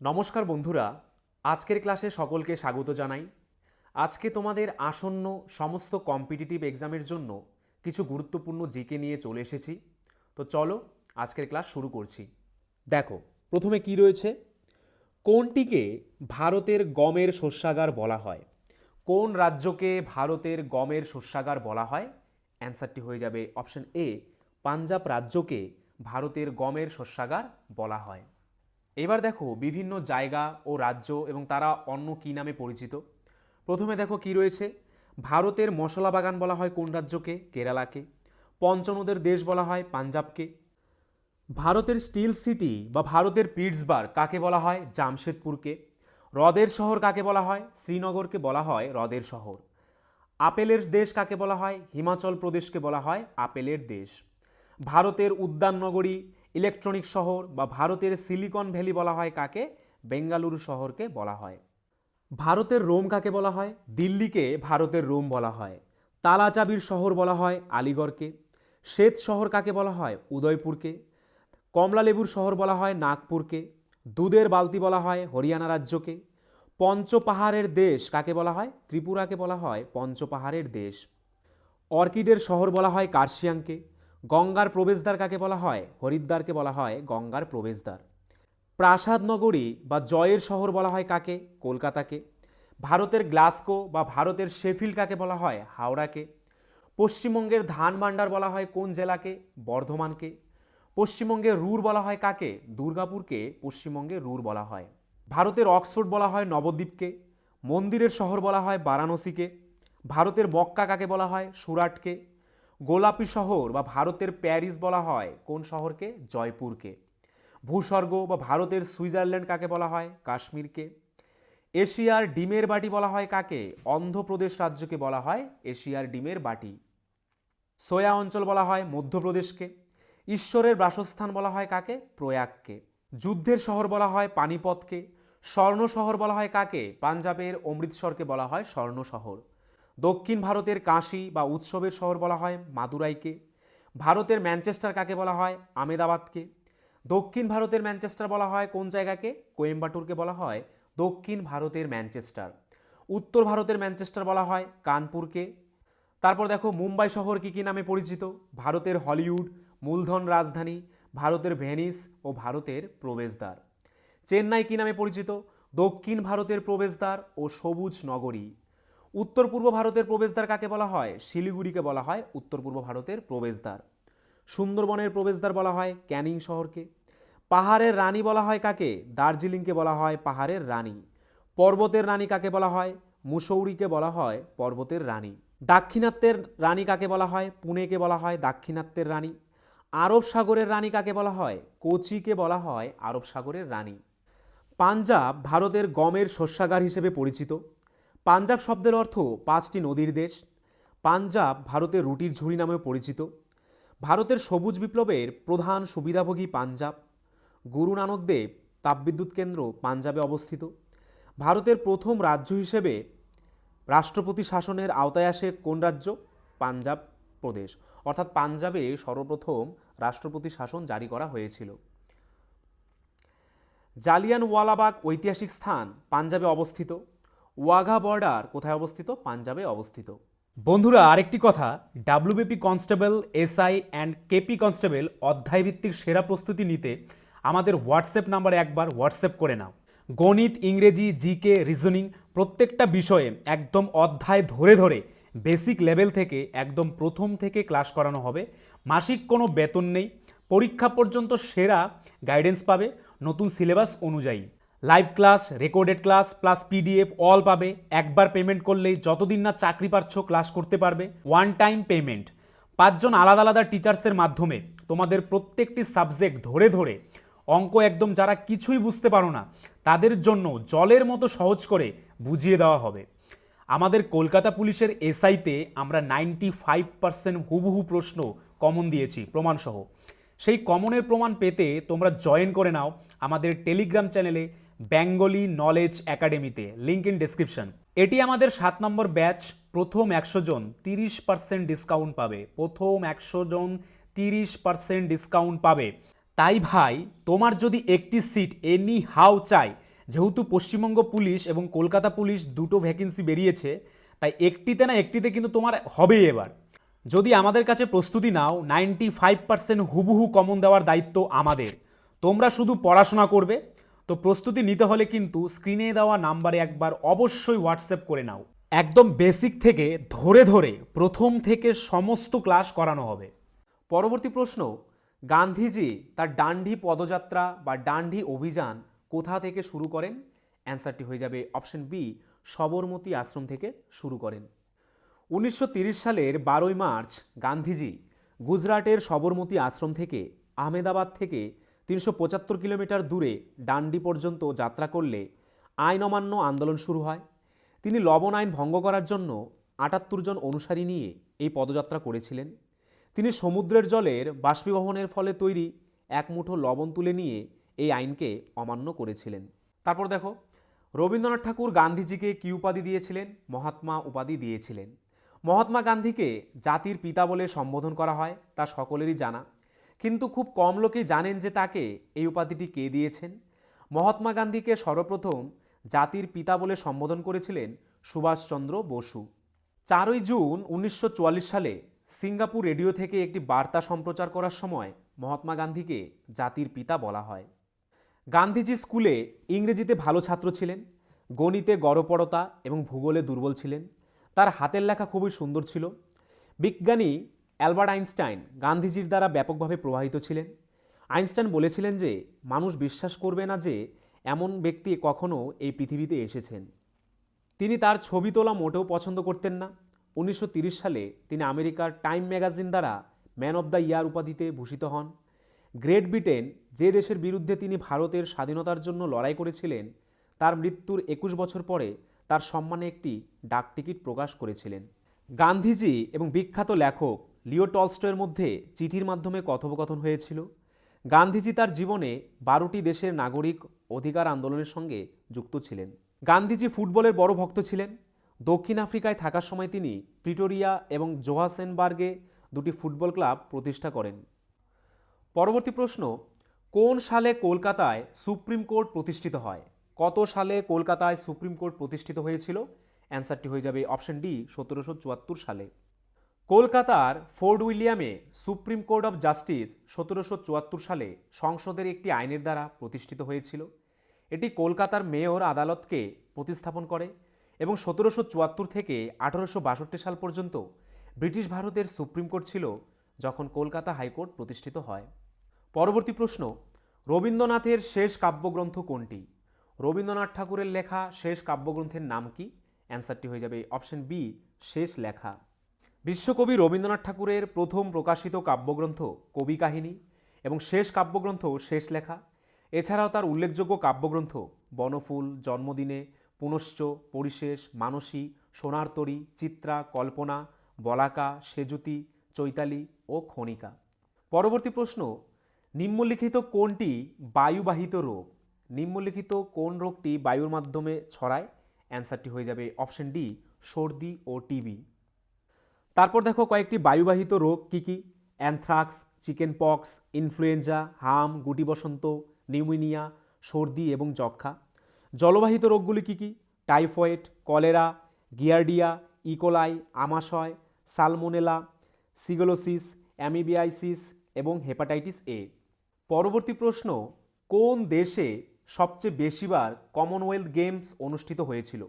নমস্কার বন্ধুরা, আজকের ক্লাসে সকলকে স্বাগত জানাই। আজকে তোমাদের আসন্ন সমস্ত কম্পিটিটিভ এক্সামের জন্য কিছু গুরুত্বপূর্ণ জিকে নিয়ে চলে এসেছি। তো চলো আজকের ক্লাস শুরু করছি। দেখো প্রথমে কি রয়েছে, কোনটিকে ভারতের গমের শস্যাগার বলা হয়? কোন রাজ্যকে ভারতের গমের শস্যাগার বলা হয়? অ্যান্সারটি হয়ে যাবে অপশন এ, পাঞ্জাব রাজ্যকে ভারতের গমের শস্যাগার বলা হয়। এবার দেখো বিভিন্ন জায়গা ও রাজ্য এবং তারা অন্য কী নামে পরিচিত। প্রথমে দেখো কি রয়েছে, ভারতের মশলা বাগান বলা হয় কোন রাজ্যকে? কেরালাকে। পঞ্চনদের দেশ বলা হয় পাঞ্জাবকে। ভারতের স্টিল সিটি বা ভারতের পিটসবার্গ কাকে বলা হয়? জামশেদপুরকে। হ্রদের শহর কাকে বলা হয়? শ্রীনগরকে বলা হয় হ্রদের শহর। আপেলের দেশ কাকে বলা হয়? হিমাচল প্রদেশকে বলা হয় আপেলের দেশ। ভারতের উদ্যান নগরী, ইলেকট্রনিক শহর বা ভারতের সিলিকন ভ্যালি বলা হয় কাকে? বেঙ্গালুরু শহরকে বলা হয়। ভারতের রোম কাকে বলা হয়? দিল্লিকে ভারতের রোম বলা হয়। তালা চাবির শহর বলা হয় আলিগড়কে। শ্বেত শহর কাকে বলা হয়? উদয়পুরকে। কমলালেবুর শহর বলা হয় নাগপুরকে। দুধের বালতি বলা হয় হরিয়ানা রাজ্যকে। পঞ্চপাহাড়ের দেশ কাকে বলা হয়? ত্রিপুরাকে বলা হয় পঞ্চপাহাড়ের দেশ। অর্কিডের শহর বলা হয় কার্শিয়াংকে। গঙ্গার প্রবেশদ্বার কাকে বলা হয়? হরিদ্বারকে বলা হয় গঙ্গার প্রবেশদ্বার। প্রাসাদ নগরী বা জয়ের শহর বলা হয় কাকে? কলকাতাকে। ভারতের গ্লাসগো বা ভারতের শেফিল্ড কাকে বলা হয়? হাওড়াকে। পশ্চিমবঙ্গের ধান ভাণ্ডার বলা হয় কোন জেলাকে? বর্ধমানকে। পশ্চিমবঙ্গের রুর বলা হয় কাকে? দুর্গাপুরকে পশ্চিমবঙ্গের রুর বলা হয়। ভারতের অক্সফোর্ড বলা হয় নবদ্বীপকে। মন্দিরের শহর বলা হয় বারাণসীকে। ভারতের মক্কা কাকে বলা হয়? সুরাটকে। গোলাপি শহর বা ভারতের প্যারিস বলা হয় কোন শহরকে? জয়পুরকে। ভূস্বর্গ বা ভারতের সুইজারল্যান্ড কাকে বলা হয়? কাশ্মীরকে। এশিয়ার ডিমের বাটি বলা হয় কাকে? অন্ধ্রপ্রদেশ রাজ্যকে বলা হয় এশিয়ার ডিমের বাটি। সোয়া অঞ্চল বলা হয় মধ্যপ্রদেশকে। ঈশ্বরের বাসস্থান বলা হয় কাকে? প্রয়াগকে। যুদ্ধের শহর বলা হয় পানিপথকে। স্বর্ণ শহর বলা হয় কাকে? পাঞ্জাবের অমৃতসরকে বলা হয় স্বর্ণ শহর। দক্ষিণ ভারতের কাশী বা উৎসবের শহর বলা হয় মাদুরাইকে। ভারতের ম্যানচেস্টার কাকে বলা হয়? আমেদাবাদকে। দক্ষিণ ভারতের ম্যানচেস্টার বলা হয় কোন জায়গাকে? কোয়েম্বাটুরকে বলা হয় দক্ষিণ ভারতের ম্যানচেস্টার। উত্তর ভারতের ম্যানচেস্টার বলা হয় কানপুরকে। তারপর দেখো মুম্বাই শহর কি কি নামে পরিচিত? ভারতের হলিউড, মূলধন রাজধানী, ভারতের ভেনিস ও ভারতের প্রবেশদ্বার। চেন্নাই কি নামে পরিচিত? দক্ষিণ ভারতের প্রবেশদ্বার ও সবুজ নগরী। উত্তর পূর্ব ভারতের প্রবেশদ্বার কাকে বলা হয়? শিলিগুড়িকে বলা হয় উত্তর পূর্ব ভারতের প্রবেশদ্বার। সুন্দরবনের প্রবেশদ্বার বলা হয় ক্যানিং শহরকে। পাহাড়ের রানী বলা হয় কাকে? দার্জিলিংকে বলা হয় পাহাড়ের রানী। পর্বতের রানী কাকে বলা হয়? মুসৌরিকে বলা হয় পর্বতের রানী। দাক্ষিণাত্যের রানী কাকে বলা হয়? পুনেকে বলা হয় দাক্ষিণাত্যের রানী। আরব সাগরের রানী কাকে বলা হয়? কোচিকে বলা হয় আরব সাগরের রানী। পাঞ্জাব ভারতের গমের শস্যাগার হিসেবে পরিচিত। পাঞ্জাব শব্দের অর্থ পাঁচটি নদীর দেশ। পাঞ্জাব ভারতের রুটির ঝুড়ি নামেও পরিচিত। ভারতের সবুজ বিপ্লবের প্রধান সুবিধাভোগী পাঞ্জাব। গুরু নানক দেব তাপবিদ্যুৎ কেন্দ্র পাঞ্জাবে অবস্থিত। ভারতের প্রথম রাজ্য হিসেবে রাষ্ট্রপতি শাসনের আওতায় আসে কোন রাজ্য? পাঞ্জাব প্রদেশ। অর্থাৎ পাঞ্জাবে সর্বপ্রথম রাষ্ট্রপতি শাসন জারি করা হয়েছিল। জালিয়ানওয়ালাবাগ ঐতিহাসিক স্থান পাঞ্জাবে অবস্থিত। ওয়াঘা বর্ডার কোথায় অবস্থিত? পাঞ্জাবে অবস্থিত। বন্ধুরা আরেকটি কথা, WBP constable, SI and KP constable অধ্যায়ভিত্তিক সেরা প্রস্তুতি নিতে আমাদের হোয়াটসঅ্যাপ নাম্বারে একবার হোয়াটসঅ্যাপ করে নাও। গণিত, ইংরেজি, জিকে, রিজনিং প্রত্যেকটা বিষয়ে একদম অধ্যায় ধরে ধরে বেসিক লেভেল থেকে একদম প্রথম থেকে ক্লাস করানো হবে। মাসিক কোনো বেতন নেই, পরীক্ষা পর্যন্ত সেরা গাইডেন্স পাবে নতুন সিলেবাস অনুযায়ী। Live class, recorded class plus PDF all পাবে। একবার পেমেন্ট করলেই যতদিন না চাকরি পাচ্ছ ক্লাস করতে পারবে। One time payment. 5জন আলাদা আলাদা টিচার্সের মাধ্যমে তোমাদের প্রত্যেকটি সাবজেক্ট ধরে ধরে অঙ্ক একদম যারা কিছুই বুঝতে পারো না তাদের জন্য জলের মতো সহজ করে বুঝিয়ে দেওয়া হবে। আমাদের কলকাতা পুলিশের এসআইতে আমরা 95% হুবহু প্রশ্ন কমন দিয়েছি প্রমাণসহ। সেই কমনের প্রমাণ পেতে তোমরা জয়েন করে নাও আমাদের টেলিগ্রাম চ্যানেলে বেঙ্গলি নলেজ একাডেমিতে, লিঙ্ক ইন ডেসক্রিপশন। এটি আমাদের 7 নম্বর ব্যাচ। প্রথম 100 জন 30% ডিসকাউন্ট পাবে। প্রথম 100 জন 30% ডিসকাউন্ট পাবে। তাই ভাই তোমার যদি একটি সিট এনি হাউ চাই যেহেতু পশ্চিমবঙ্গ পুলিশ এবং কলকাতা পুলিশ দুটো ভ্যাকেন্সি বেরিয়েছে, তাই একটিতে কিন্তু তোমার হবেই এবার। যদি আমাদের কাছে প্রস্তুতি নাও, 95% হুবহু কমন দেওয়ার দায়িত্ব আমাদের। তোমরা শুধু পড়াশোনা করবে। তো প্রস্তুতি নিতে হলে কিন্তু স্ক্রিনে দেওয়া নাম্বারে একবার অবশ্যই হোয়াটসঅ্যাপ করে নাও। একদম বেসিক থেকে ধরে ধরে প্রথম থেকে সমস্ত ক্লাস করানো হবে। পরবর্তী প্রশ্ন, গান্ধীজি তার ডান্ডি পদযাত্রা বা ডান্ডি অভিযান কোথা থেকে শুরু করেন? অ্যান্সারটি হয়ে যাবে অপশন বি, সবরমতী আশ্রম থেকে শুরু করেন। 1930 সালের 12ই মার্চ গান্ধীজি গুজরাটের সবরমতী আশ্রম থেকে আহমেদাবাদ থেকে 375 কিলোমিটার দূরে ডান্ডি পর্যন্ত যাত্রা করলে আইন অমান্য আন্দোলন শুরু হয়। তিনি লবণ আইন ভঙ্গ করার জন্য 78 জন অনুসারী নিয়ে এই পদযাত্রা করেছিলেন। তিনি সমুদ্রের জলের বাষ্পীভবনের ফলে তৈরি এক মুঠো লবণ তুলে নিয়ে এই আইনকে অমান্য করেছিলেন। তারপর দেখো, রবীন্দ্রনাথ ঠাকুর গান্ধীজিকে কী উপাধি দিয়েছিলেন? মহাত্মা উপাধি দিয়েছিলেন। মহাত্মা গান্ধীকে জাতির পিতা বলে সম্বোধন করা হয়, তা সকলেরই জানা, কিন্তু খুব কম লোকেই জানেন যে তাকে এই উপাধিটি কে দিয়েছেন। মহাত্মা গান্ধীকে সর্বপ্রথম জাতির পিতা বলে সম্বোধন করেছিলেন সুভাষচন্দ্র বসু। 4ই জুন 1944 সালে সিঙ্গাপুর রেডিও থেকে একটি বার্তা সম্প্রচার করার সময় মহাত্মা গান্ধীকে জাতির পিতা বলা হয়। গান্ধীজি স্কুলে ইংরেজিতে ভালো ছাত্র ছিলেন, গণিতে গড়পড়তা এবং ভূগোলে দুর্বল ছিলেন। তার হাতের লেখা খুবই সুন্দর ছিল। বিজ্ঞানী অ্যালবার্ট আইনস্টাইন গান্ধীজির দ্বারা ব্যাপকভাবে প্রভাবিত ছিলেন। আইনস্টাইন বলেছিলেন যে মানুষ বিশ্বাস করবে না যে এমন ব্যক্তি কখনো এই পৃথিবীতে এসেছেন। তিনি তার ছবি তোলা মোটেও পছন্দ করতেন না। 1930 সালে তিনি আমেরিকার টাইম ম্যাগাজিন দ্বারা ম্যান অব দ্য ইয়ার উপাধিতে ভূষিত হন। গ্রেট ব্রিটেন, যে দেশের বিরুদ্ধে তিনি ভারতের স্বাধীনতার জন্য লড়াই করেছিলেন, তার মৃত্যুর 21 বছর পরে তার সম্মানে একটি ডাক টিকিট প্রকাশ করেছিলেন। গান্ধীজি এবং বিখ্যাত লেখক লিও টলস্টয়ের মধ্যে চিঠির মাধ্যমে কথোপকথন হয়েছিল। গান্ধীজি তার জীবনে 12টি দেশের নাগরিক অধিকার আন্দোলনের সঙ্গে যুক্ত ছিলেন। গান্ধীজি ফুটবলের বড় ভক্ত ছিলেন। দক্ষিণ আফ্রিকায় থাকার সময় তিনি প্রিটোরিয়া এবং জোহান্সবার্গে দুটি ফুটবল ক্লাব প্রতিষ্ঠা করেন। পরবর্তী প্রশ্ন, কোন সালে কলকাতায় সুপ্রিম কোর্ট প্রতিষ্ঠিত হয়? কত সালে কলকাতায় সুপ্রিম কোর্ট প্রতিষ্ঠিত হয়েছিল? অ্যান্সারটি হয়ে যাবে অপশন ডি, 1774 সালে। কলকাতার ফোর্ট উইলিয়ামে সুপ্রিম কোর্ট অফ জাস্টিস 1774 সালে সংসদের একটি আইনের দ্বারা প্রতিষ্ঠিত হয়েছিল। এটি কলকাতার মেয়র আদালতকে প্রতিস্থাপন করে এবং 1774 থেকে 1862 সাল পর্যন্ত ব্রিটিশ ভারতের সুপ্রিম কোর্ট ছিল, যখন কলকাতা হাইকোর্ট প্রতিষ্ঠিত হয়। পরবর্তী প্রশ্ন, রবীন্দ্রনাথের শেষ কাব্যগ্রন্থ কোনটি? রবীন্দ্রনাথ ঠাকুরের লেখা শেষ কাব্যগ্রন্থের নাম কি? অ্যান্সারটি হয়ে যাবে অপশন বি, শেষ লেখা। বিশ্বকবি রবীন্দ্রনাথ ঠাকুরের প্রথম প্রকাশিত কাব্যগ্রন্থ কবি কাহিনী এবং শেষ কাব্যগ্রন্থ শেষ লেখা। এছাড়াও তার উল্লেখযোগ্য কাব্যগ্রন্থ বনফুল, জন্মদিনে, পুনশ্চ, পরিশেষ, মানসী, সোনার তরী, চিত্রা, কল্পনা, বলাকা, সেজুতি, চৈতালি ও খনিকা। পরবর্তী প্রশ্ন, নিম্নলিখিত কোনটি বায়ুবাহিত রোগ? নিম্নলিখিত কোন রোগটি বায়ুর মাধ্যমে ছড়ায়? অ্যান্সারটি হয়ে যাবে অপশন ডি, সর্দি ও টিবি। তারপর দেখো কয়েকটি বায়ুবাহিত রোগ কি কি: অ্যানথ্রাক্স, চিকেন পক্স, ইনফ্লুয়েঞ্জা, হাম, গুটি বসন্ত, নিউমোনিয়া, সর্দি এবং যক্ষা। জলবাহিত রোগগুলি কি কি? টাইফয়েড, কলেরা, গিয়ার্ডিয়া, ইকোলাই, আমাশয়, সালমোনেলা, সিগোলোসিস, অ্যামিবিয়াইসিস এবং হেপাটাইটিস এ। পরবর্তী প্রশ্ন, কোন দেশে সবচেয়ে বেশিবার কমনওয়েলথ গেমস অনুষ্ঠিত হয়েছিল?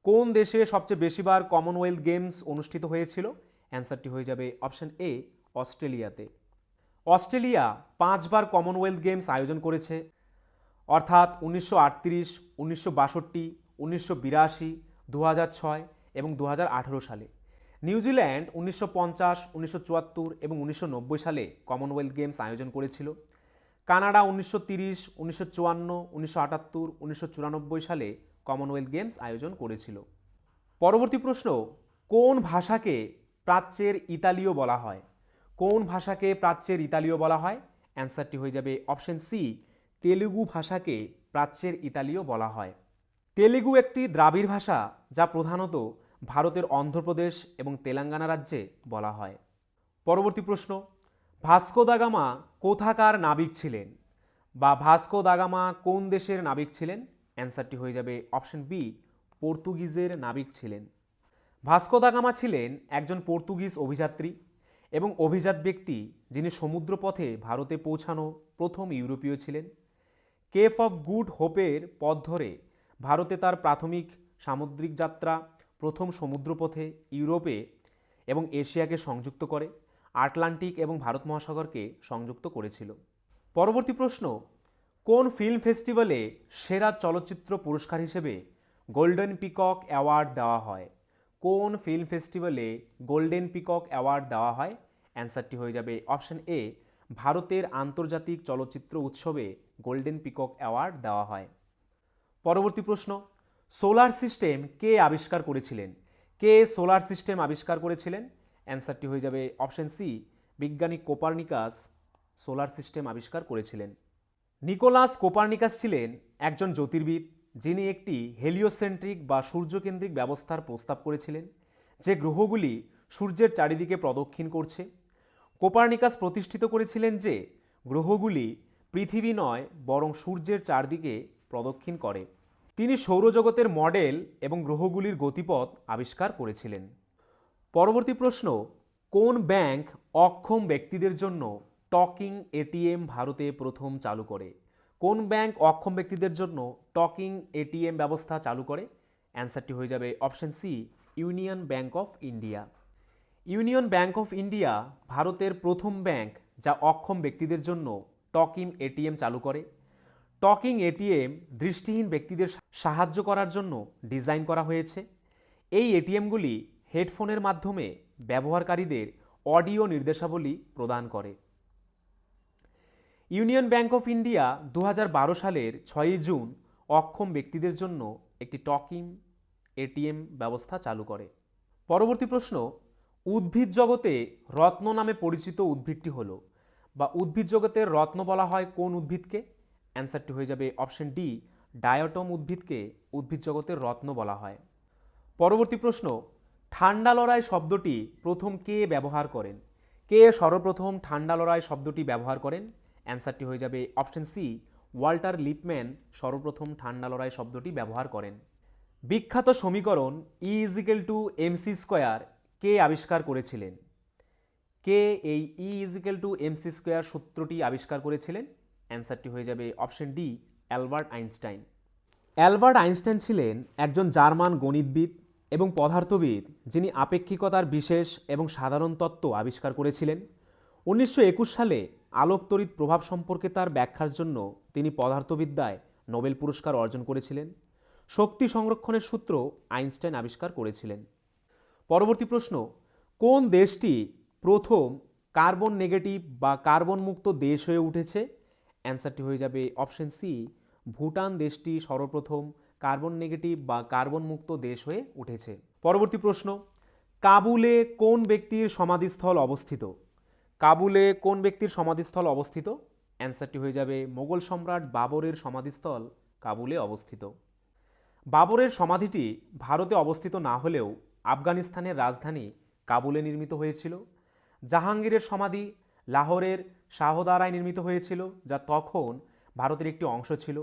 কোন দেশে সবচেয়ে বেশিবার কমনওয়েলথ গেমস অনুষ্ঠিত হয়েছিল? অ্যান্সারটি হয়ে যাবে অপশন এ, অস্ট্রেলিয়াতে। অস্ট্রেলিয়া 5 বার কমনওয়েলথ গেমস আয়োজন করেছে, অর্থাৎ 1938, 1962, 1982, 2006 এবং 2018 সালে। নিউজিল্যান্ড 1950, 1974 এবং 1990 সালে কমনওয়েলথ গেমস আয়োজন করেছিল। কানাডা 1930, 1954, 1978, 1994 সালে কমনওয়েলথ গেমস আয়োজন করেছিল। পরবর্তী প্রশ্ন, কোন ভাষাকে প্রাচ্যের ইতালীয় বলা হয়? কোন ভাষাকে প্রাচ্যের ইতালীয় বলা হয়? অ্যান্সারটি হয়ে যাবে অপশন সি, তেলুগু ভাষাকে প্রাচ্যের ইতালীয় বলা হয়। তেলুগু একটি দ্রাবিড় ভাষা যা প্রধানত ভারতের অন্ধ্রপ্রদেশ এবং তেলেঙ্গানা রাজ্যে বলা হয়। পরবর্তী প্রশ্ন, ভাস্কো দা গামা কোথাকার নাবিক ছিলেন? বা ভাস্কো দা গামা কোন দেশের নাবিক ছিলেন? অ্যান্সারটি হয়ে যাবে অপশন বি, পর্তুগিজের নাবিক ছিলেন। ভাস্কো দা গামা ছিলেন একজন পর্তুগিজ অভিযাত্রী এবং অভিজাত ব্যক্তি যিনি সমুদ্রপথে ভারতে পৌঁছানো প্রথম ইউরোপীয় ছিলেন। কেপ অফ গুড হোপের পথ ধরে ভারতে তার প্রাথমিক সামুদ্রিক যাত্রা প্রথম সমুদ্রপথে ইউরোপে এবং এশিয়াকে সংযুক্ত করে, আটলান্টিক এবং ভারত মহাসাগরকে সংযুক্ত করেছিল। পরবর্তী প্রশ্ন, কোন ফিল্ম ফেস্টিভ্যালে সেরা চলচ্চিত্র পুরস্কার হিসেবে গোল্ডেন পিকক অ্যাওয়ার্ড দেওয়া হয়? কোন ফিল্ম ফেস্টিভ্যালে গোল্ডেন পিকক অ্যাওয়ার্ড দেওয়া হয়? অ্যান্সারটি হয়ে যাবে অপশন এ, ভারতের আন্তর্জাতিক চলচ্চিত্র উৎসবে গোল্ডেন পিকক অ্যাওয়ার্ড দেওয়া হয়। পরবর্তী প্রশ্ন, সোলার সিস্টেম কে আবিষ্কার করেছিলেন? কে সোলার সিস্টেম আবিষ্কার করেছিলেন? অ্যান্সারটি হয়ে যাবে অপশন সি, বিজ্ঞানী কোপার্নিকাস সোলার সিস্টেম আবিষ্কার করেছিলেন। নিকোলাস কোপার্নিকাস ছিলেন একজন জ্যোতির্বিদ যিনি একটি হেলিওসেন্ট্রিক বা সূর্যকেন্দ্রিক ব্যবস্থার প্রস্তাব করেছিলেন, যে গ্রহগুলি সূর্যের চারিদিকে প্রদক্ষিণ করছে। কোপার্নিকাস প্রতিষ্ঠিত করেছিলেন যে গ্রহগুলি পৃথিবী নয় বরং সূর্যের চারদিকে প্রদক্ষিণ করে। তিনি সৌরজগতের মডেল এবং গ্রহগুলির গতিপথ আবিষ্কার করেছিলেন। পরবর্তী প্রশ্ন, কোন ব্যাংক অক্ষম ব্যক্তিদের জন্য টকিং এটিএম ভারতে প্রথম চালু করে? কোন ব্যাংক অক্ষম ব্যক্তিদের জন্য টকিং এটিএম ব্যবস্থা চালু করে? অ্যান্সারটি হয়ে যাবে option C, Union Bank of India. Union Bank of India ভারতের প্রথম ব্যাংক যা অক্ষম ব্যক্তিদের জন্য টকিং এটিএম চালু করে। টকিং এটিএম দৃষ্টিহীন ব্যক্তিদের সাহায্য করার জন্য ডিজাইন করা হয়েছে। এই এটিএমগুলি হেডফোনের মাধ্যমে ব্যবহারকারীদের অডিও নির্দেশাবলী প্রদান করে। ইউনিয়ন ব্যাংক অফ ইন্ডিয়া 2012 সালের 6 জুন অক্ষম ব্যক্তিদের জন্য একটি টকিং এটিএম ব্যবস্থা চালু করে। পরবর্তী প্রশ্ন, উদ্ভিদ জগতে রত্ন নামে পরিচিত উদ্ভিদটি হলো, বা উদ্ভিদ জগতের রত্ন বলা হয় কোন উদ্ভিদকে? অ্যান্সারটি হয়ে যাবে অপশন ডি, ডায়াটম উদ্ভিদকে উদ্ভিদ জগতের রত্ন বলা হয়। পরবর্তী প্রশ্ন, ঠান্ডা লড়াই শব্দটি প্রথম কে ব্যবহার করেন? কে সর্বপ্রথম ঠান্ডা লড়াই শব্দটি ব্যবহার করেন? অ্যান্সারটি হয়ে যাবে অপশন সি, ওয়াল্টার লিপম্যান সর্বপ্রথম ঠান্ডা লড়াই শব্দটি ব্যবহার করেন। বিখ্যাত সমীকরণ E=mc² কে আবিষ্কার করেছিলেন? কে এই E=mc² সূত্রটি আবিষ্কার করেছিলেন? অ্যান্সারটি হয়ে যাবে option D, Albert Einstein. Albert Einstein ছিলেন একজন জার্মান গণিতবিদ এবং পদার্থবিদ যিনি আপেক্ষিকতার বিশেষ এবং সাধারণ তত্ত্ব আবিষ্কার করেছিলেন। 1921 সালে আলোকতড়িৎ প্রভাব সম্পর্কে তার ব্যাখ্যার জন্য তিনি পদার্থবিদ্যায় নোবেল পুরস্কার অর্জন করেছিলেন। শক্তি সংরক্ষণের সূত্র আইনস্টাইন আবিষ্কার করেছিলেন। পরবর্তী প্রশ্ন, কোন দেশটি প্রথম কার্বন নেগেটিভ বা কার্বন মুক্ত দেশ হয়ে উঠেছে? অ্যান্সারটি হয়ে যাবে অপশন সি, ভুটান দেশটি সর্বপ্রথম কার্বন নেগেটিভ বা কার্বন মুক্ত দেশ হয়ে উঠেছে। পরবর্তী প্রশ্ন, কাবুলে কোন ব্যক্তির সমাধিস্থল অবস্থিত? কাবুলে কোন ব্যক্তির সমাধিস্থল অবস্থিত? অ্যান্সারটি হয়ে যাবে মোগল সম্রাট বাবরের সমাধিস্থল কাবুলে অবস্থিত। বাবরের সমাধিটি ভারতে অবস্থিত না হলেও আফগানিস্তানের রাজধানী কাবুলে নির্মিত হয়েছিল। জাহাঙ্গীরের সমাধি লাহোরের শাহদারায় নির্মিত হয়েছিল, যা তখন ভারতের একটি অংশ ছিল।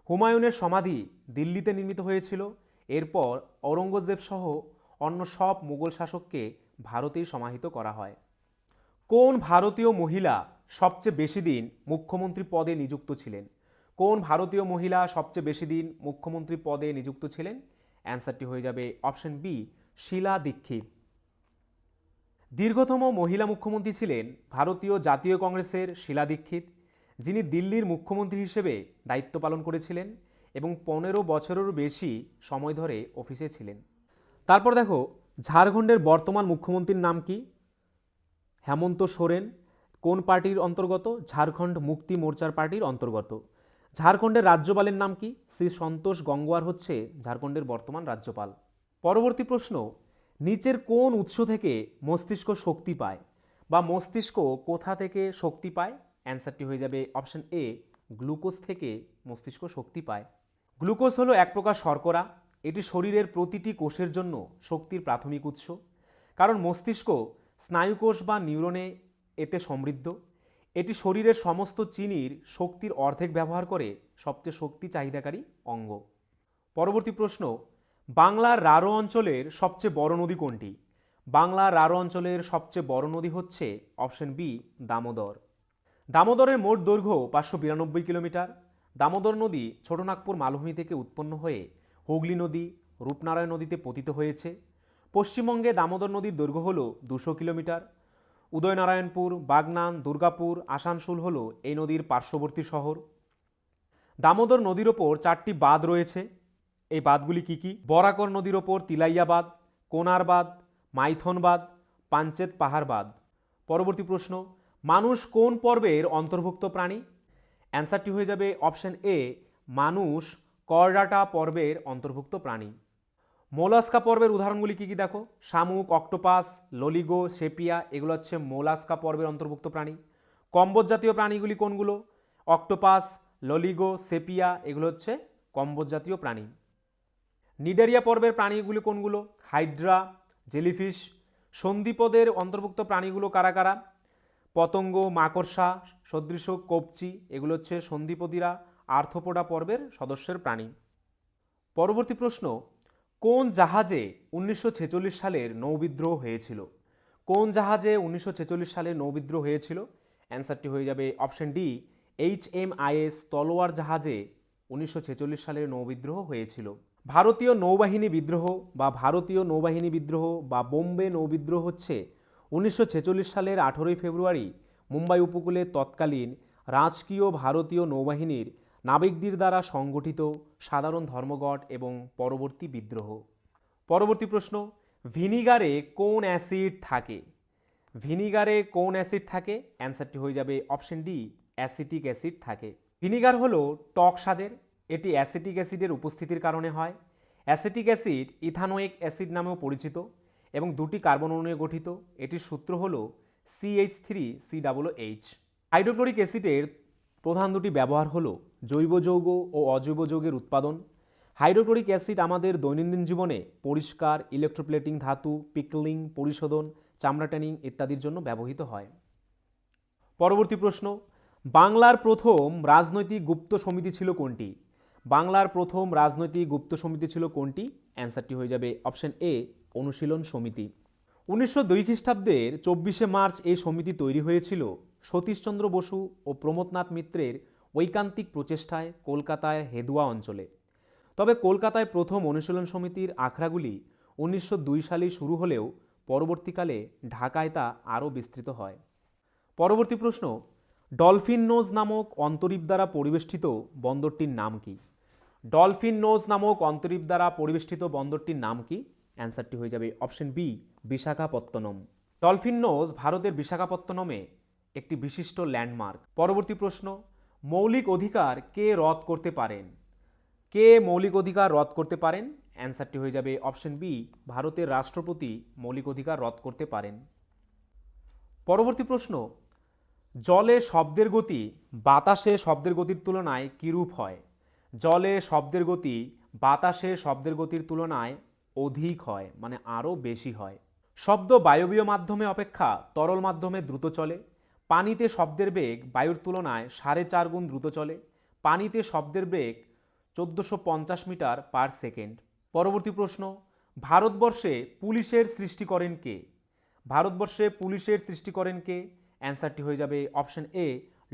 হুমায়ুনের সমাধি দিল্লিতে নির্মিত হয়েছিল। এরপর ঔরঙ্গজেব সহ অন্য সব মুঘল শাসককে ভারতেই সমাহিত করা হয়। কোন ভারতীয় মহিলা সবচেয়ে বেশি দিন মুখ্যমন্ত্রী পদে নিযুক্ত ছিলেন? কোন ভারতীয় মহিলা সবচেয়ে বেশি দিন মুখ্যমন্ত্রী পদে নিযুক্ত ছিলেন? অ্যান্সারটি হয়ে যাবে অপশন বি, শীলা দীক্ষিত। দীর্ঘতম মহিলা মুখ্যমন্ত্রী ছিলেন ভারতীয় জাতীয় কংগ্রেসের শীলা দীক্ষিত, যিনি দিল্লির মুখ্যমন্ত্রী হিসেবে দায়িত্ব পালন করেছিলেন এবং 15 বছরেরও বেশি সময় ধরে অফিসে ছিলেন। তারপর দেখো, ঝাড়খণ্ডের বর্তমান মুখ্যমন্ত্রীর নাম কি? হেমন্ত সোরেন। কোন পার্টির অন্তর্গত? ঝাড়খণ্ড মুক্তি মোর্চার পার্টির অন্তর্গত। ঝাড়খণ্ডের রাজ্যপালের নাম কি? শ্রী সন্তোষ গঙ্গোয়ার হচ্ছে ঝাড়খণ্ডের বর্তমান রাজ্যপাল। পরবর্তী প্রশ্ন, নিচের কোন উৎস থেকে মস্তিষ্ক শক্তি পায়, বা মস্তিষ্ক কোথা থেকে শক্তি পায়? অ্যান্সারটি হয়ে যাবে অপশন এ, গ্লুকোজ থেকে মস্তিষ্ক শক্তি পায়। গ্লুকোজ হলো এক প্রকার শর্করা। এটি শরীরের প্রতিটি কোষের জন্য শক্তির প্রাথমিক উৎস, কারণ মস্তিষ্ক স্নায়ুকোষ বা নিউরনে এতে সমৃদ্ধ। এটি শরীরের সমস্ত চিনির শক্তির অর্ধেক ব্যবহার করে সবচেয়ে শক্তি চাহিদাকারী অঙ্গ। পরবর্তী প্রশ্ন, বাংলার রাঢ় অঞ্চলের সবচেয়ে বড় নদী কোনটি? বাংলার রাঢ় অঞ্চলের সবচেয়ে বড় নদী হচ্ছে অপশন বি দামোদর। দামোদরের মোট দৈর্ঘ্য 592 কিলোমিটার। দামোদর নদী ছোটনাগপুর মালভূমি থেকে উৎপন্ন হয়ে হুগলি নদী, রূপনারায়ণ নদীতে পতিত হয়েছে। পশ্চিমবঙ্গে দামোদর নদীর দৈর্ঘ্য হল 200 কিলোমিটার। উদয়নারায়ণপুর, বাগনান, দুর্গাপুর, আসানসোল হল এই নদীর পার্শ্ববর্তী শহর। দামোদর নদীর ওপর 4টি বাঁধ রয়েছে। এই বাঁধগুলি কি কি? বরাকর নদীর ওপর তিলাইয়া বাঁধ, কোনার বাঁধ, মাইথন বাঁধ, পাঞ্চেত পাহাড় বাঁধ। পরবর্তী প্রশ্ন, মানুষ কোন পর্বের অন্তর্ভুক্ত প্রাণী? অ্যান্সারটি হয়ে যাবে অপশন এ, মানুষ করডাটা পর্বের অন্তর্ভুক্ত প্রাণী। মোলাস্কা পর্বের উদাহরণগুলি কি কি দেখো, শামুক, অক্টোপাস, ললিগো, সেপিয়া এগুলো হচ্ছে মোলাস্কা পর্বের অন্তর্ভুক্ত প্রাণী। কম্বোজ জাতীয় প্রাণীগুলি কোনগুলো? অক্টোপাস, ললিগো, সেপিয়া এগুলো হচ্ছে কম্বোজ জাতীয় প্রাণী। নিডারিয়া পর্বের প্রাণীগুলি কোনগুলো? Hydra, jellyfish. সন্ধিপদের অন্তর্ভুক্ত প্রাণীগুলো কারা কারা? পতঙ্গ, মাকড়সা সদৃশ, কপচি এগুলো হচ্ছে সন্ধিপদীরা আর্থ্রোপোডা পর্বের সদস্যের প্রাণী। পরবর্তী প্রশ্ন, কোন জাহাজে 1946 সালের নৌবিদ্রোহ হয়েছিল? কোন জাহাজে 1946 সালে নৌবিদ্রোহ হয়েছিল? অ্যান্সারটি হয়ে যাবে অপশন ডি, HMIS তলোয়ার জাহাজে 1946 সালের নৌবিদ্রোহ হয়েছিল। ভারতীয় নৌবাহিনী বিদ্রোহ বা ভারতীয় নৌবাহিনী বিদ্রোহ বা বোম্বে নৌবিদ্রোহ হচ্ছে 1946 সালের 18ই ফেব্রুয়ারি মুম্বাই উপকূলে তৎকালীন রাজকীয় ভারতীয় নৌবাহিনীর নাবিকদের দ্বারা সংগঠিত সাধারণ ধর্মঘট এবং পরবর্তী বিদ্রোহ। পরবর্তী প্রশ্ন, ভিনিগারে কোন অ্যাসিড থাকে? ভিনিগারে কোন অ্যাসিড থাকে? অ্যান্সারটি হয়ে যাবে অপশন ডি, অ্যাসিটিক অ্যাসিড থাকে। ভিনিগার হলো টক স্বাদের। এটি অ্যাসিটিক অ্যাসিডের উপস্থিতির কারণে হয়। অ্যাসিটিক অ্যাসিড ইথানোয়িক অ্যাসিড নামেও পরিচিত এবং 2টি কার্বন অণু নিয়ে গঠিত। এটির সূত্র হল CH3COOH। হাইড্রোক্লোরিক অ্যাসিডের প্রধান 2টি ব্যবহার হল জৈব যৌগ ও অজৈব যৌগের উৎপাদন। হাইড্রোক্লোরিক অ্যাসিড আমাদের দৈনন্দিন জীবনে পরিষ্কার, ইলেকট্রোপ্লেটিং ধাতু, পিকলিং, পরিশোধন, চামড়া ট্যানিং ইত্যাদির জন্য ব্যবহৃত হয়। পরবর্তী প্রশ্ন, বাংলার প্রথম রাজনৈতিক গুপ্ত সমিতি ছিল কোনটি? বাংলার প্রথম রাজনৈতিক গুপ্ত সমিতি ছিল কোনটি? অ্যান্সারটি হয়ে যাবে অপশন এ, অনুশীলন সমিতি। 1902 খ্রিস্টাব্দের 24শে মার্চ এই সমিতি তৈরি হয়েছিল সতীশচন্দ্র বসু ও প্রমথনাথ মিত্রের ঐকান্তিক প্রচেষ্টায় কলকাতায় হেদুয়া অঞ্চলে। তবে কলকাতায় প্রথম অনুশীলন সমিতির আখড়াগুলি 1902 সালেই শুরু হলেও পরবর্তীকালে ঢাকায় তা আরও বিস্তৃত হয়। পরবর্তী প্রশ্ন, ডলফিন নোজ নামক অন্তরীপ দ্বারা পরিবেষ্টিত বন্দরটির নাম কি? ডলফিন নোজ নামক অন্তরীপ দ্বারা পরিবেষ্টিত বন্দরটির নাম কি? অ্যান্সারটি হয়ে যাবে option B, Visakhapatnam. Dolphin Nose ভারতের বিশাখাপত্তনমে একটি বিশিষ্ট ল্যান্ডমার্ক। পরবর্তী প্রশ্ন, মৌলিক অধিকার কে রদ করতে পারেন? কে মৌলিক অধিকার রদ করতে পারেন? অ্যান্সারটি হয়ে যাবে অপশন বি, ভারতের রাষ্ট্রপতি মৌলিক অধিকার রদ করতে পারেন। পরবর্তী প্রশ্ন, জলে শব্দের গতি বাতাসে শব্দের গতির তুলনায় কিরূপ হয়? জলে শব্দের গতি বাতাসে শব্দের গতির তুলনায় অধিক হয়, মানে আরও বেশি হয়। শব্দ বায়বীয় মাধ্যমে অপেক্ষা তরল মাধ্যমে দ্রুত চলে। পানিতে শব্দের বেগ বায়ুর তুলনায় 4.5 গুণ দ্রুত চলে। পানিতে শব্দের বেগ 1450 মিটার পার সেকেন্ড। পরবর্তী প্রশ্ন, ভারতবর্ষে পুলিশের সৃষ্টি করেন কে? ভারতবর্ষে পুলিশের সৃষ্টি করেন কে? অ্যান্সারটি হয়ে যাবে অপশন এ,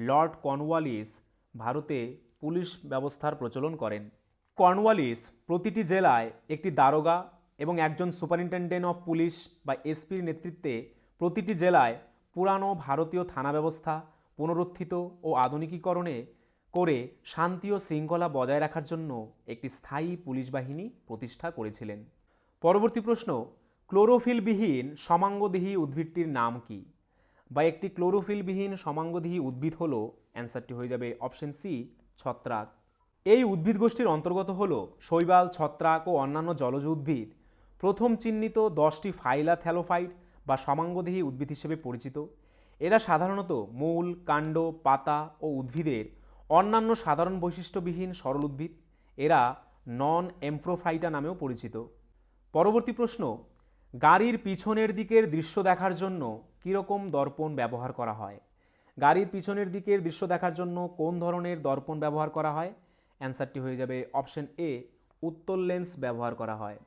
লর্ড কর্নওয়ালিস ভারতে পুলিশ ব্যবস্থার প্রচলন করেন। কর্নওয়ালিস প্রতিটি জেলায় একটি দারোগা এবং একজন সুপারিনটেনডেন্ট অফ পুলিশ বা এসপির নেতৃত্বে প্রতিটি জেলায় পুরানো ভারতীয় থানা ব্যবস্থা পুনরুত্থিত ও আধুনিকীকরণে করে শান্তি ও শৃঙ্খলা বজায় রাখার জন্য একটি স্থায়ী পুলিশ বাহিনী প্রতিষ্ঠা করেছিলেন। পরবর্তী প্রশ্ন, ক্লোরোফিলবিহীন সমাঙ্গদেহী উদ্ভিদটির নাম কি? বা একটি ক্লোরোফিলবিহীন সমাঙ্গদেহী উদ্ভিদ হল, অ্যান্সারটি হয়ে যাবে অপশন সি, ছত্রাক। এই উদ্ভিদ গোষ্ঠীর অন্তর্গত হল শৈবাল, ছত্রাক ও অন্যান্য জলজ উদ্ভিদ। প্রথম চিহ্নিত 10টি ফাইলা থ্যালোফাইট বা সমাঙ্গদেহী উদ্ভিদ হিসেবে পরিচিত। এরা সাধারণত মূল, কাণ্ড, পাতা ও উদ্ভিদের অন্যান্য সাধারণ বৈশিষ্ট্যবিহীন সরল উদ্ভিদ। এরা নন এমপ্রোফাইটা নামেও পরিচিত। পরবর্তী প্রশ্ন, গাড়ির পিছনের দিকের দৃশ্য দেখার জন্য কীরকম দর্পণ ব্যবহার করা হয়? গাড়ির পিছনের দিকের দৃশ্য দেখার জন্য কোন ধরনের দর্পণ ব্যবহার করা হয়? অ্যান্সারটি হয়ে যাবে অপশন এ, উত্তল লেন্স ব্যবহার করা হয়।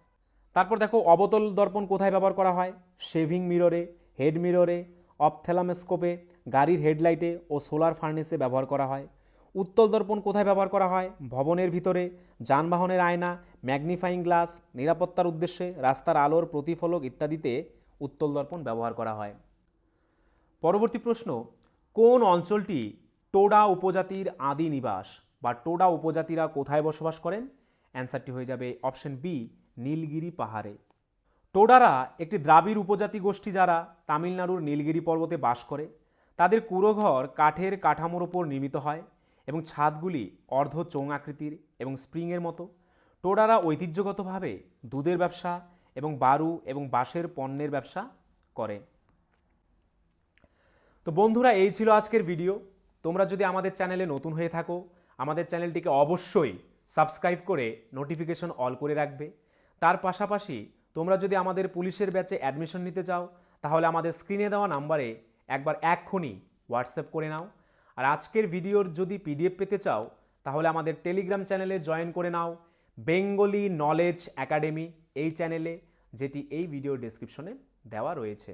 তারপর দেখো অবতল দর্পণ কোথায় ব্যবহার করা হয়? শেভিং মিররে, হেড মিররে, অপথ্যালামোস্কোপে, গাড়ির হেডলাইটে ও সোলার ফার্নেসে ব্যবহার করা হয়। উত্তল দর্পণ কোথায় ব্যবহার করা হয়? ভবনের ভিতরে, যানবাহনের আয়না, ম্যাগনিফাইং গ্লাস, নিরাপত্তার উদ্দেশ্যে, রাস্তার আলোর প্রতিফলক ইত্যাদিতে উত্তল দর্পণ ব্যবহার করা হয়। পরবর্তী প্রশ্ন, কোন অঞ্চলটি টোডা উপজাতির আদি নিবাস বা টোডা উপজাতিরা কোথায় বসবাস করেন? অ্যান্সারটি হয়ে যাবে অপশন বি, নীলগিরি পাহাড়ে। টোডারা একটি দ্রাবিড় উপজাতি গোষ্ঠী যারা তামিলনাড়ুর নীলগিরি পর্বতে বাস করে। তাদের কুঁড়োঘর কাঠের কাঠামোর ওপর নির্মিত হয় এবং ছাদগুলি অর্ধ চোঙ আকৃতির এবং স্প্রিংয়ের মতো। টোডারা ঐতিহ্যগতভাবে দুধের ব্যবসা এবং বারু এবং বাঁশের পণ্যের ব্যবসা করে। তো বন্ধুরা, এই ছিল আজকের ভিডিও। তোমরা যদি আমাদের চ্যানেলে নতুন হয়ে থাকো, আমাদের চ্যানেলটিকে অবশ্যই সাবস্ক্রাইব করে নোটিফিকেশন অল করে রাখবে। তার পাশাপাশি তোমরা যদি আমাদের পুলিশের ব্যাচে অ্যাডমিশন নিতে চাও, তাহলে আমাদের স্ক্রিনে দেওয়া নাম্বারে একবার এক্ষুনি হোয়াটসঅ্যাপ করে নাও। আর আজকের ভিডিওর যদি পিডিএফ পেতে চাও, তাহলে আমাদের টেলিগ্রাম চ্যানেলে জয়েন করে নাও, বেঙ্গলি নলেজ একাডেমি এই চ্যানেলে, যেটি এই ভিডিওর ডেসক্রিপশনে দেওয়া রয়েছে।